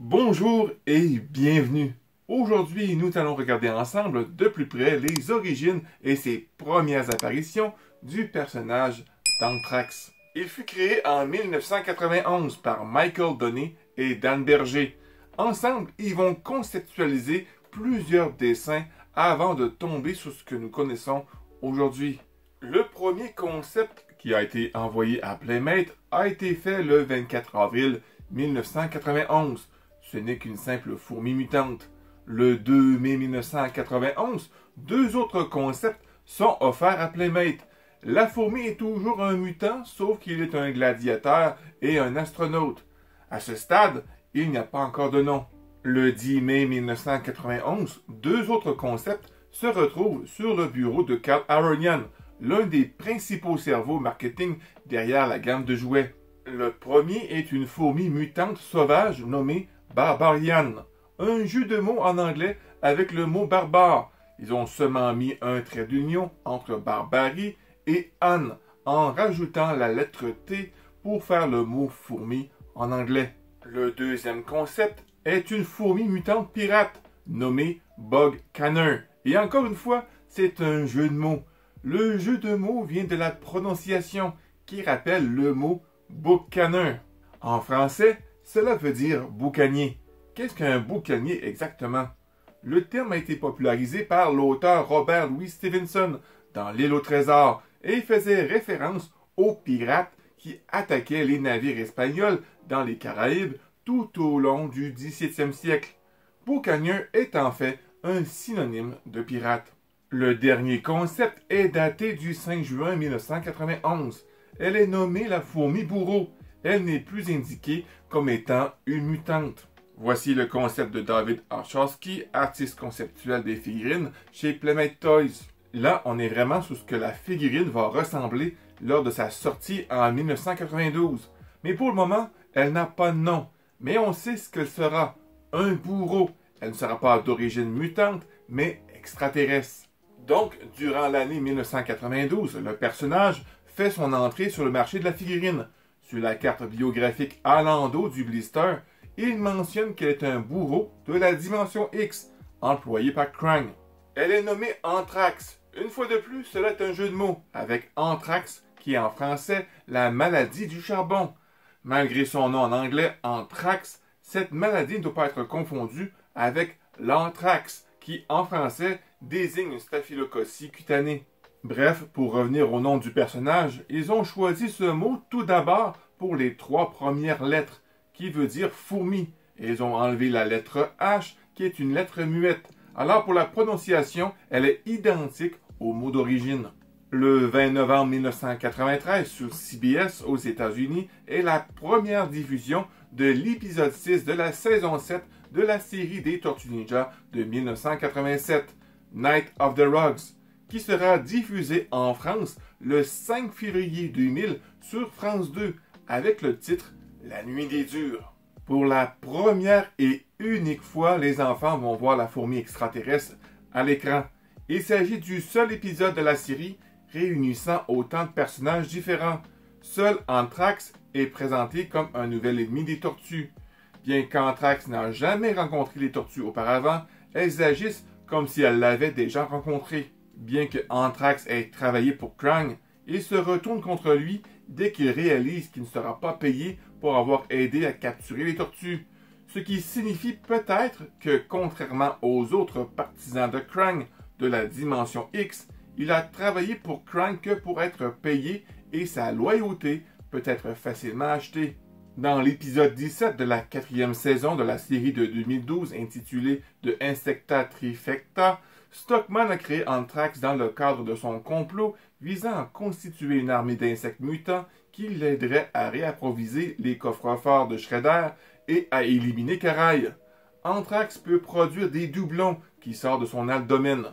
Bonjour et bienvenue. Aujourd'hui, nous allons regarder ensemble de plus près les origines et ses premières apparitions du personnage d'Anthrax. Il fut créé en 1991 par Michael Donné et Dan Berger. Ensemble, ils vont conceptualiser plusieurs dessins avant de tomber sur ce que nous connaissons aujourd'hui. Le premier concept qui a été envoyé à Playmate a été fait le 24 avril 1991. Ce n'est qu'une simple fourmi mutante. Le 2 mai 1991, deux autres concepts sont offerts à Playmate. La fourmi est toujours un mutant, sauf qu'il est un gladiateur et un astronaute. À ce stade, il n'y a pas encore de nom. Le 10 mai 1991, deux autres concepts se retrouvent sur le bureau de Carl Aronian, l'un des principaux cerveaux marketing derrière la gamme de jouets. Le premier est une fourmi mutante sauvage nommée Barbarian, un jeu de mots en anglais avec le mot barbare. Ils ont seulement mis un trait d'union entre barbarie et Anne en rajoutant la lettre T pour faire le mot fourmi en anglais. Le deuxième concept est une fourmi mutante pirate nommée Bug Canner. Et encore une fois, c'est un jeu de mots. Le jeu de mots vient de la prononciation qui rappelle le mot boucaner. En français, cela veut dire boucanier. Qu'est-ce qu'un boucanier exactement? Le terme a été popularisé par l'auteur Robert Louis Stevenson dans L'île au trésor et faisait référence aux pirates qui attaquaient les navires espagnols dans les Caraïbes tout au long du XVIIe siècle. Boucanier est en fait un synonyme de pirate. Le dernier concept est daté du 5 juin 1991. Elle est nommée la fourmi bourreau. Elle n'est plus indiquée comme étant une mutante. Voici le concept de David Archowski, artiste conceptuel des figurines chez Playmate Toys. Là, on est vraiment sur ce que la figurine va ressembler lors de sa sortie en 1992. Mais pour le moment, elle n'a pas de nom. Mais on sait ce qu'elle sera. Un bourreau. Elle ne sera pas d'origine mutante, mais extraterrestre. Donc, durant l'année 1992, le personnage fait son entrée sur le marché de la figurine. Sur la carte biographique à l'endos du blister, il mentionne qu'elle est un bourreau de la dimension X, employé par Krang. Elle est nommée Anthrax. Une fois de plus, cela est un jeu de mots, avec Anthrax, qui est en français la maladie du charbon. Malgré son nom en anglais, Anthrax, cette maladie ne doit pas être confondue avec l'anthrax, qui en français désigne une staphylococcie cutanée. Bref, pour revenir au nom du personnage, ils ont choisi ce mot tout d'abord pour les trois premières lettres, qui veut dire fourmi, et ils ont enlevé la lettre H, qui est une lettre muette. Alors pour la prononciation, elle est identique au mot d'origine. Le 20 novembre 1993, sur CBS aux États-Unis, est la première diffusion de l'épisode 6 de la saison 7 de la série des Tortues Ninja de 1987, Night of the Rogues, qui sera diffusée en France le 5 février 2000 sur France 2 avec le titre La Nuit des Durs. Pour la première et unique fois, les enfants vont voir la fourmi extraterrestre à l'écran. Il s'agit du seul épisode de la série réunissant autant de personnages différents. Seul Anthrax est présenté comme un nouvel ennemi des tortues. Bien qu'Anthrax n'a jamais rencontré les tortues auparavant, elles agissent comme si elles l'avaient déjà rencontré. Bien que Anthrax ait travaillé pour Krang, il se retourne contre lui dès qu'il réalise qu'il ne sera pas payé pour avoir aidé à capturer les tortues. Ce qui signifie peut-être que, contrairement aux autres partisans de Krang de la dimension X, il a travaillé pour Krang que pour être payé et sa loyauté peut être facilement achetée. Dans l'épisode 17 de la 4e saison de la série de 2012 intitulée The Insecta Trifecta, Stockman a créé Anthrax dans le cadre de son complot visant à constituer une armée d'insectes mutants qui l'aiderait à réapprovisionner les coffres-forts de Shredder et à éliminer Karaï. Anthrax peut produire des doublons qui sortent de son abdomen.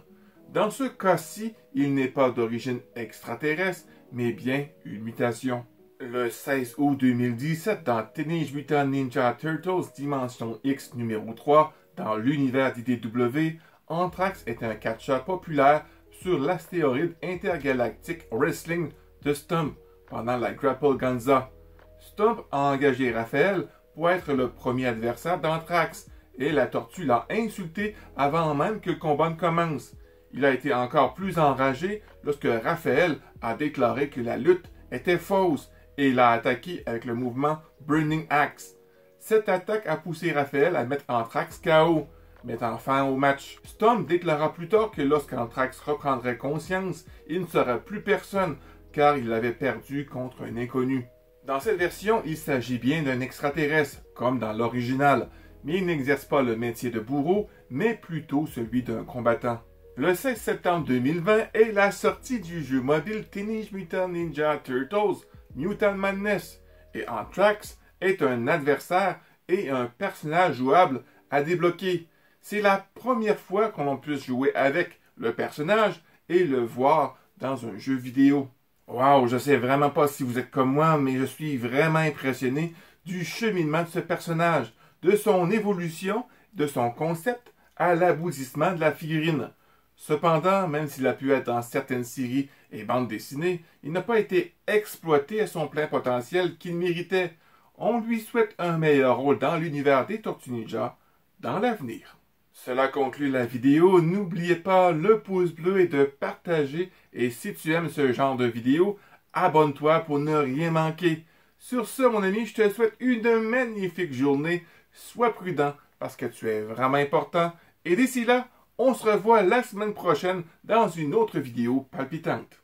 Dans ce cas-ci, il n'est pas d'origine extraterrestre, mais bien une mutation. Le 16 août 2017, dans Teenage Mutant Ninja Turtles Dimension X numéro 3, dans l'univers d'IDW, Anthrax est un catcheur populaire sur l'astéroïde intergalactique Wrestling de Stump pendant la Grapple Gunza. Stump a engagé Raphaël pour être le premier adversaire d'Anthrax, et la tortue l'a insulté avant même que le combat ne commence. Il a été encore plus enragé lorsque Raphaël a déclaré que la lutte était fausse et l'a attaqué avec le mouvement Burning Axe. Cette attaque a poussé Raphaël à mettre Anthrax KO, mettant fin au match. Storm déclara plus tard que lorsqu'Anthrax reprendrait conscience, il ne sera plus personne car il avait perdu contre un inconnu. Dans cette version, il s'agit bien d'un extraterrestre, comme dans l'original, mais il n'exerce pas le métier de bourreau, mais plutôt celui d'un combattant. Le 16 septembre 2020 est la sortie du jeu mobile Teenage Mutant Ninja Turtles Mutant Madness, et Anthrax est un adversaire et un personnage jouable à débloquer. C'est la première fois qu'on puisse jouer avec le personnage et le voir dans un jeu vidéo. Wow, je sais vraiment pas si vous êtes comme moi, mais je suis vraiment impressionné du cheminement de ce personnage, de son évolution, de son concept à l'aboutissement de la figurine. Cependant, même s'il a pu être dans certaines séries et bandes dessinées, il n'a pas été exploité à son plein potentiel qu'il méritait. On lui souhaite un meilleur rôle dans l'univers des Tortues Ninja dans l'avenir. Cela conclut la vidéo. N'oubliez pas le pouce bleu et de partager. Et si tu aimes ce genre de vidéo, abonne-toi pour ne rien manquer. Sur ce, mon ami, je te souhaite une magnifique journée. Sois prudent parce que tu es vraiment important. Et d'ici là, on se revoit la semaine prochaine dans une autre vidéo palpitante.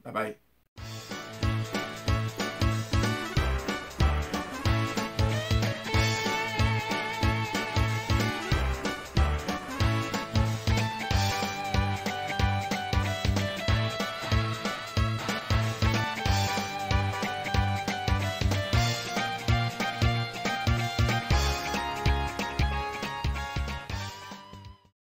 Bye bye.